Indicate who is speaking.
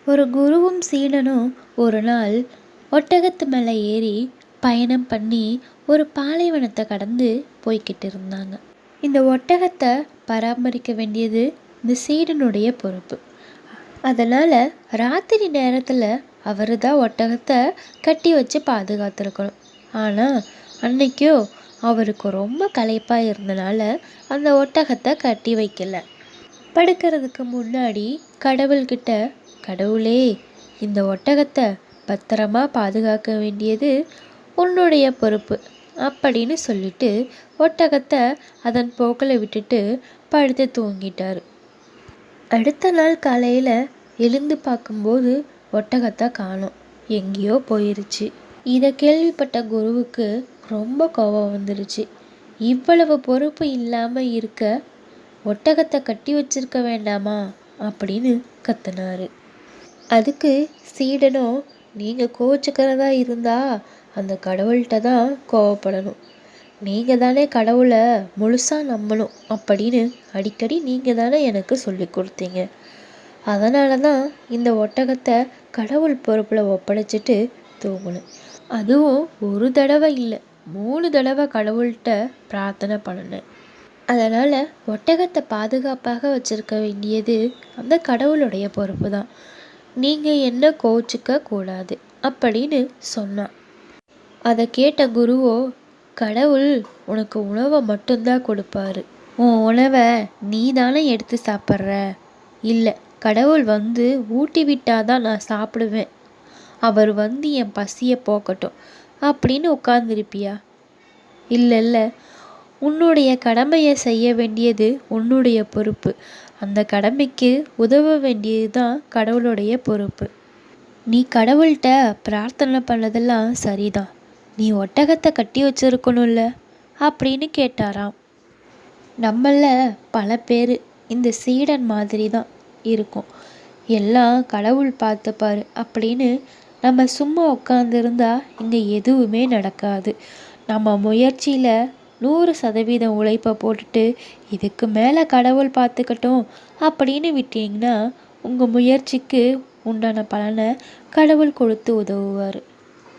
Speaker 1: ஒரு குருவும் சீடனும் ஒரு நாள் ஒட்டகத்து மேலே ஏறி பயணம் பண்ணி ஒரு பாலைவனத்தை கடந்து போய்கிட்டு இருந்தாங்க. இந்த ஒட்டகத்தை பராமரிக்க வேண்டியது இந்த சீடனுடைய பொறுப்பு. அதனால் ராத்திரி நேரத்தில் அவர் தான் ஒட்டகத்தை கட்டி வச்சு பாதுகாத்துருக்கணும். ஆனால் அன்னைக்கோ அவருக்கு ரொம்ப களைப்பாக இருந்தனால அந்த ஒட்டகத்தை கட்டி வைக்கல. படுக்கிறதுக்கு முன்னாடி கடவுள்கிட்ட, கடவுளே, இந்த ஒட்டகத்தை பத்திரமா பாதுகாக்க வேண்டியது உன்னுடைய பொறுப்பு அப்படின்னு சொல்லிட்டு ஒட்டகத்தை அதன் போக்கில் விட்டுட்டு படுத்து தூங்கிட்டார். அடுத்த நாள் காலையில் எழுந்து பார்க்கும்போது ஒட்டகத்தை காணோம், எங்கேயோ போயிருச்சு. இதை கேள்விப்பட்ட குருவுக்கு ரொம்ப கோபம் வந்துருச்சு. இவ்வளவு பொறுப்பு இல்லாமல் இருக்க ஒட்டகத்தை கட்டி வச்சிருக்க வேண்டாமா அப்படின்னு கத்துனாரு. அதுக்கு சீடனோ, நீங்கள் கோச்சிக்கிறதா இருந்தா அந்த கடவுள்கிட்ட தான் கோவப்படணும், நீங்கள் தானே கடவுளை முழுசாக நம்பணும் அப்படின்னு அடிக்கடி நீங்கள் தானே எனக்கு சொல்லி கொடுத்தீங்க. அதனால தான் இந்த ஒட்டகத்தை கடவுள் பொறுப்பில் ஒப்படைச்சிட்டு தூங்கணும். அதுவும் ஒரு தடவை இல்லை, 3 தடவை கடவுள்கிட்ட பிரார்த்தனை பண்ணினேன். அதனால் ஒட்டகத்தை பாதுகாப்பாக வச்சுருக்க வேண்டியது அந்த கடவுளுடைய பொறுப்பு தான். நீங்கள் என்ன கோச்சிக்க கூடாது அப்படின்னு சொன்னான். அதை கேட்ட குருவோ, கடவுள் உனக்கு உணவை மட்டும்தான் கொடுப்பாரு, உன் உணவை நீ தானே எடுத்து சாப்பிட்ற. இல்லை, கடவுள் வந்து ஊட்டி விட்டாதான் நான் சாப்பிடுவேன், அவர் வந்து என் பசியை போக்கட்டும் அப்படின்னு உட்கார்ந்துருப்பியா? இல்லை, உன்னுடைய கடமையை செய்ய வேண்டியது உன்னுடைய பொறுப்பு. அந்த கடமைக்கு உதவ வேண்டியது தான் கடவுளுடைய பொறுப்பு. நீ கடவுள்கிட்ட பிரார்த்தனை பண்ணதெல்லாம் சரிதான், நீ ஒட்டகத்தை கட்டி வச்சிருக்கணும்ல அப்படின்னு கேட்டாராம். நம்மள பல பேர் இந்த சீடன் மாதிரி தான் இருக்கும். எல்லாம் கடவுள் பார்த்துப்பாரு அப்படின்னு நம்ம சும்மா உட்காந்துருந்தா இங்கே எதுவுமே நடக்காது. நம்ம முயற்சியில் 100% உழைப்பை போட்டுட்டு இதுக்கு மேலே கடவுள் பார்த்துக்கட்டும் அப்படின்னு விட்டீங்கன்னா உங்கள் முயற்சிக்கு உண்டான பலனை கடவுள் கொடுத்து உதவுவார்.